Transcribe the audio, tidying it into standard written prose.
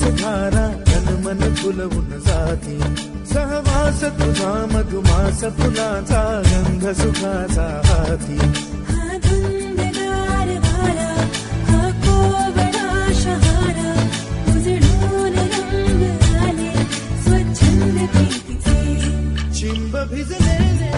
धारा तन मन फुलवून जाती सहवास तुझा मधुमास फुलाचा गंध सुखाचा हाती हा धुंदगार वारा हा कोवळा शहारा उजळून रंग आले स्वच्छंद प्रीतीचे चिंब भिजलेले